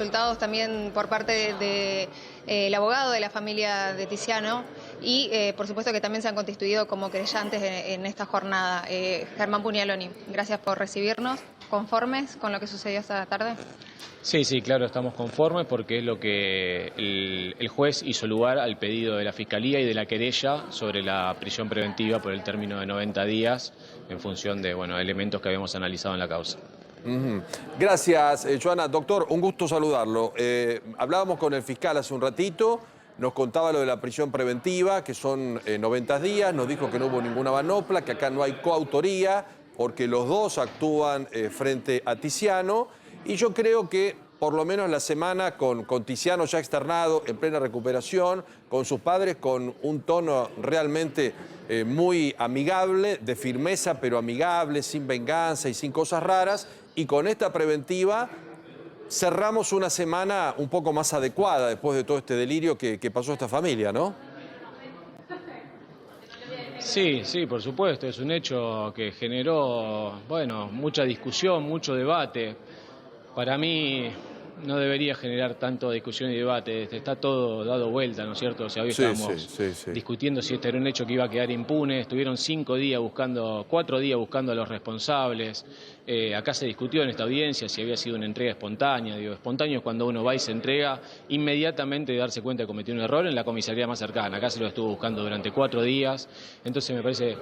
Resultados también por parte del abogado de la familia de Tiziano y por supuesto que también se han constituido como querellantes en esta jornada. Germán Pugnaloni, gracias por recibirnos. ¿Conformes con lo que sucedió esta tarde? Sí, sí, claro, estamos conformes porque es lo que el juez hizo lugar al pedido de la Fiscalía y de la querella sobre la prisión preventiva por el término de 90 días en función de elementos que habíamos analizado en la causa. Gracias, Joana. Doctor, un gusto saludarlo. Hablábamos con el fiscal hace un ratito, nos contaba lo de la prisión preventiva, que son 90 días, nos dijo que no hubo ninguna manopla, que acá no hay coautoría, porque los dos actúan frente a Tiziano, y yo creo que por lo menos la semana con Tiziano ya externado, en plena recuperación, con sus padres, con un tono realmente muy amigable, de firmeza, pero amigable, sin venganza y sin cosas raras, y con esta preventiva cerramos una semana un poco más adecuada después de todo este delirio que pasó esta familia, ¿no? Sí, sí, por supuesto, es un hecho que generó, mucha discusión, mucho debate. Para mí no debería generar tanto discusión y debate, está todo dado vuelta, ¿no es cierto? O sea, hoy estábamos discutiendo si este era un hecho que iba a quedar impune, estuvieron 4 días buscando a los responsables. Acá se discutió en esta audiencia si había sido una entrega espontánea. Digo, espontáneo es cuando uno va y se entrega inmediatamente de darse cuenta que cometió un error en la comisaría más cercana. Acá se lo estuvo buscando durante 4 días. Entonces me parece,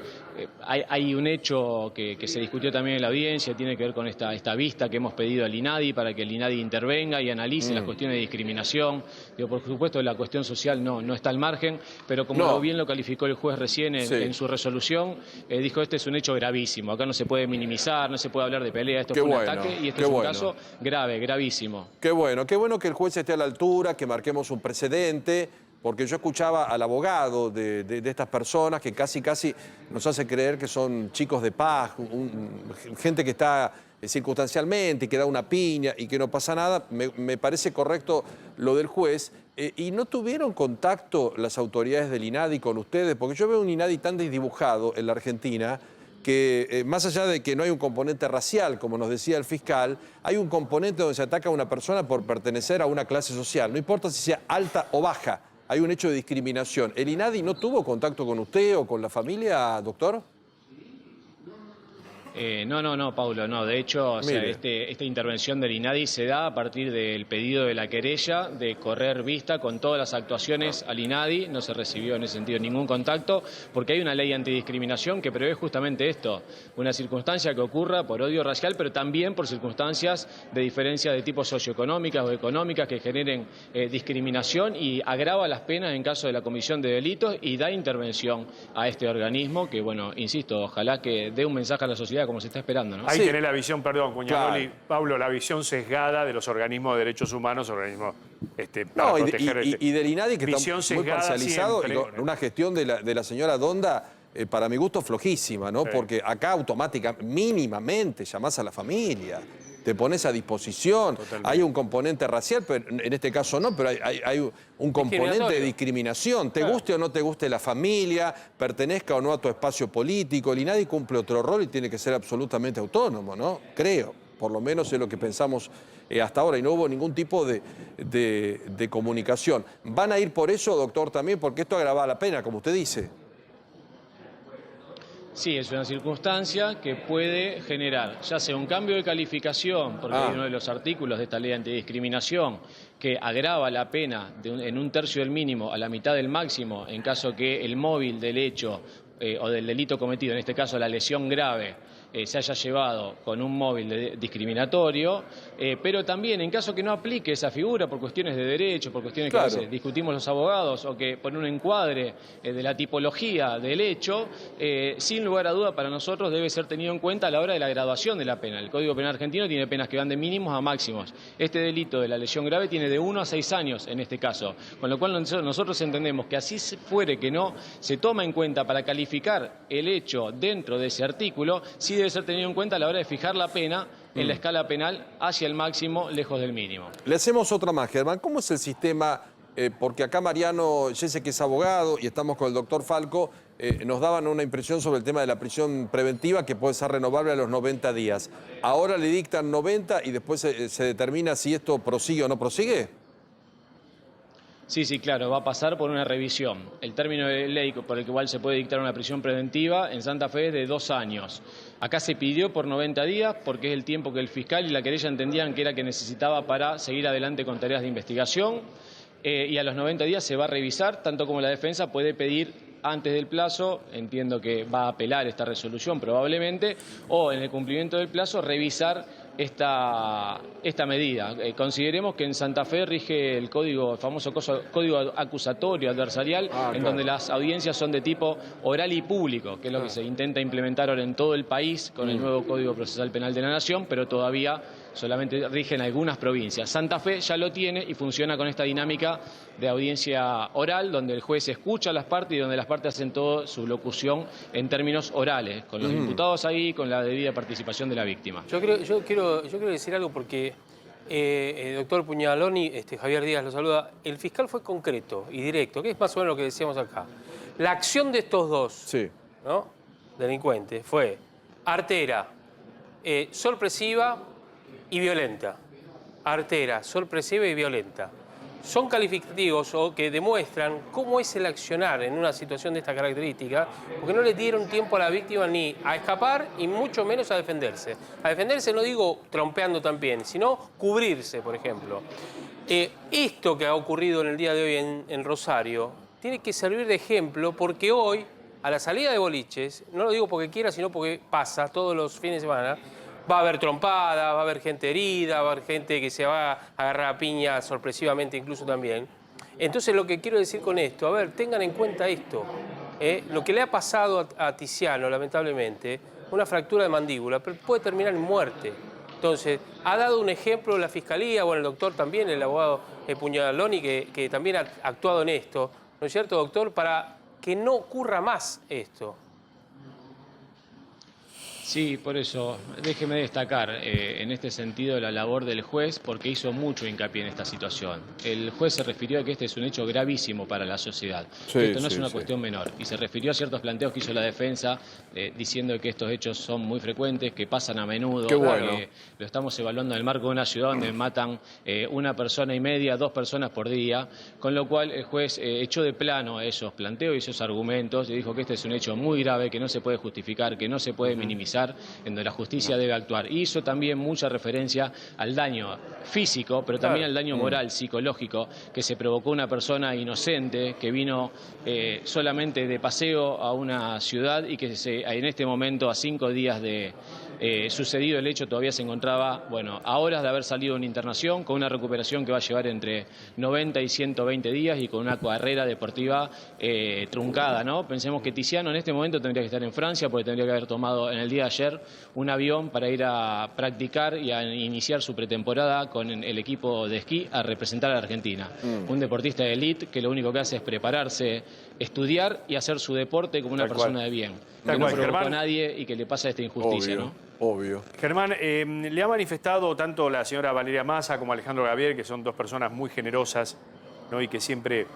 hay un hecho que se discutió también en la audiencia, tiene que ver con esta vista que hemos pedido al INADI para que el INADI intervenga y analice las cuestiones de discriminación. Digo, por supuesto la cuestión social no está al margen, pero como bien lo calificó el juez recién en su resolución, dijo este es un hecho gravísimo. Acá no se puede minimizar, no se puede hablar de pelea, esto fue un ataque y este es un caso grave, gravísimo. Qué bueno que el juez esté a la altura, que marquemos un precedente, porque yo escuchaba al abogado de estas personas que casi nos hace creer que son chicos de paz, gente que está circunstancialmente y que da una piña y que no pasa nada. Me parece correcto lo del juez. ¿Y no tuvieron contacto las autoridades del INADI con ustedes? Porque yo veo un INADI tan desdibujado en la Argentina que más allá de que no hay un componente racial, como nos decía el fiscal, hay un componente donde se ataca a una persona por pertenecer a una clase social. No importa si sea alta o baja, hay un hecho de discriminación. ¿El INADI no tuvo contacto con usted o con la familia, doctor? No, Paulo, no. De hecho, o sea, esta intervención del INADI se da a partir del pedido de la querella de correr vista con todas las actuaciones al INADI. No se recibió en ese sentido ningún contacto, porque hay una ley antidiscriminación que prevé justamente esto, una circunstancia que ocurra por odio racial, pero también por circunstancias de diferencia de tipo socioeconómicas o económicas que generen discriminación y agrava las penas en caso de la comisión de delitos y da intervención a este organismo que, insisto, ojalá que dé un mensaje a la sociedad como se está esperando, ¿no? Ahí tenés la visión, perdón, Pugnaloni, claro. Pablo, la visión sesgada de los organismos de derechos humanos, organismos para proteger... y del INADI, que está muy parcializado, siempre, y con una gestión de la señora Donda, para mi gusto, flojísima, ¿no? Sí. Porque acá automáticamente, mínimamente, llamás a la familia, te pones a disposición. Totalmente. Hay un componente racial, pero en este caso no, pero hay un componente de discriminación. Te guste o no te guste la familia, pertenezca o no a tu espacio político. El INADI cumple otro rol y tiene que ser absolutamente autónomo, ¿no? Creo, por lo menos es lo que pensamos hasta ahora, y no hubo ningún tipo de comunicación. ¿Van a ir por eso, doctor, también? Porque esto agrava la pena, como usted dice. Sí, es una circunstancia que puede generar ya sea un cambio de calificación, porque hay uno de los artículos de esta ley antidiscriminación que agrava la pena en 1/3 del mínimo a la mitad del máximo en caso que el móvil del hecho o del delito cometido, en este caso la lesión grave, se haya llevado con un móvil discriminatorio, pero también en caso que no aplique esa figura por cuestiones de derecho, por cuestiones que a veces discutimos los abogados, o que por un encuadre de la tipología del hecho, sin lugar a duda para nosotros debe ser tenido en cuenta a la hora de la graduación de la pena. El Código Penal argentino tiene penas que van de mínimos a máximos. Este delito de la lesión grave tiene de 1 a 6 años en este caso, con lo cual nosotros entendemos que así fuere que no se toma en cuenta para calificar el hecho dentro de ese artículo, sí debe ser tenido en cuenta a la hora de fijar la pena en la escala penal hacia el máximo, lejos del mínimo. Le hacemos otra más, Germán. ¿Cómo es el sistema porque acá Mariano, yo sé que es abogado y estamos con el doctor Falco, nos daban una impresión sobre el tema de la prisión preventiva que puede ser renovable a los 90 días. Ahora le dictan 90 y después se determina si esto prosigue o no prosigue. Sí, sí, claro, va a pasar por una revisión. El término de ley por el cual se puede dictar una prisión preventiva en Santa Fe es de 2 años. Acá se pidió por 90 días porque es el tiempo que el fiscal y la querella entendían que era que necesitaba para seguir adelante con tareas de investigación. Y a los 90 días se va a revisar, tanto como la defensa puede pedir antes del plazo, entiendo que va a apelar esta resolución probablemente, o en el cumplimiento del plazo revisar esta medida. Consideremos que en Santa Fe rige el famoso código acusatorio adversarial, en donde las audiencias son de tipo oral y público, que es lo que se intenta implementar ahora en todo el país con el nuevo Código Procesal Penal de la Nación, pero todavía solamente rige en algunas provincias. Santa Fe ya lo tiene y funciona con esta dinámica de audiencia oral, donde el juez escucha a las partes y donde las partes hacen toda su locución en términos orales, con los imputados ahí, con la debida participación de la víctima. Yo quiero decir algo porque el doctor Pugnaloni, Javier Díaz lo saluda. El fiscal fue concreto y directo, que es más o menos lo que decíamos acá. La acción de estos dos ¿no? delincuentes fue artera, sorpresiva y violenta. Artera, sorpresiva y violenta. Son calificativos o que demuestran cómo es el accionar en una situación de esta característica, porque no le dieron tiempo a la víctima ni a escapar y mucho menos a defenderse. A defenderse no digo trompeando también, sino cubrirse, por ejemplo. Esto que ha ocurrido en el día de hoy en Rosario tiene que servir de ejemplo porque hoy, a la salida de boliches, no lo digo porque quiera, sino porque pasa todos los fines de semana, va a haber trompada, va a haber gente herida, va a haber gente que se va a agarrar a piña sorpresivamente incluso también. Entonces lo que quiero decir con esto, a ver, tengan en cuenta esto. Lo que le ha pasado a Tiziano, lamentablemente, una fractura de mandíbula, pero puede terminar en muerte. Entonces, ha dado un ejemplo la Fiscalía, bueno, el doctor también, el abogado Pugnaloni, que también ha actuado en esto, ¿no es cierto, doctor? Para que no ocurra más esto. Sí, por eso, déjeme destacar en este sentido la labor del juez porque hizo mucho hincapié en esta situación. El juez se refirió a que este es un hecho gravísimo para la sociedad, que esto no es una cuestión menor, y se refirió a ciertos planteos que hizo la defensa diciendo que estos hechos son muy frecuentes, que pasan a menudo, que lo estamos evaluando en el marco de una ciudad donde matan 1,5 personas, 2 personas por día, con lo cual el juez echó de plano esos planteos y esos argumentos y dijo que este es un hecho muy grave, que no se puede justificar, que no se puede minimizar, en donde la justicia debe actuar. Y hizo también mucha referencia al daño físico, pero también al daño moral, psicológico, que se provocó una persona inocente que vino solamente de paseo a una ciudad y que en este momento, a 5 días de sucedido el hecho, todavía se encontraba, bueno, a horas de haber salido de una internación, con una recuperación que va a llevar entre 90 y 120 días y con una carrera deportiva truncada, ¿no? Pensemos que Tiziano en este momento tendría que estar en Francia porque tendría que haber tomado en el día de ayer un avión para ir a practicar y a iniciar su pretemporada con el equipo de esquí a representar a la Argentina. Un deportista de élite que lo único que hace es prepararse, estudiar y hacer su deporte como una persona de bien. Que no provocó a nadie y que le pasa esta injusticia, ¿no? Obvio. Germán, le ha manifestado tanto la señora Valeria Massa como Alejandro Gavier, que son dos personas muy generosas, ¿no? Y que siempre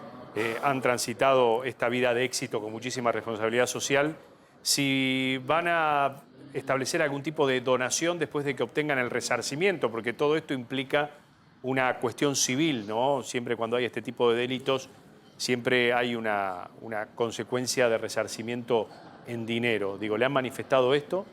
han transitado esta vida de éxito con muchísima responsabilidad social, si van a establecer algún tipo de donación después de que obtengan el resarcimiento, porque todo esto implica una cuestión civil, ¿no? Siempre cuando hay este tipo de delitos, siempre hay una consecuencia de resarcimiento en dinero. Digo, ¿le han manifestado esto?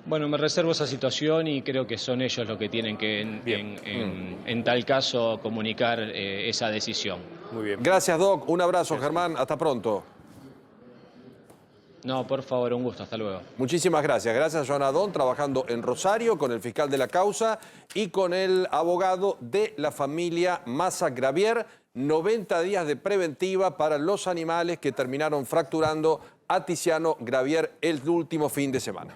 Bueno, me reservo esa situación y creo que son ellos los que tienen que, en tal caso, comunicar esa decisión. Muy bien. Gracias, Doc. Un abrazo, Germán. Hasta pronto. No, por favor, un gusto. Hasta luego. Muchísimas gracias. Gracias a Joan Adón, trabajando en Rosario con el fiscal de la causa y con el abogado de la familia Massa Gravier. 90 días de preventiva para los animales que terminaron fracturando a Tiziano Gravier el último fin de semana.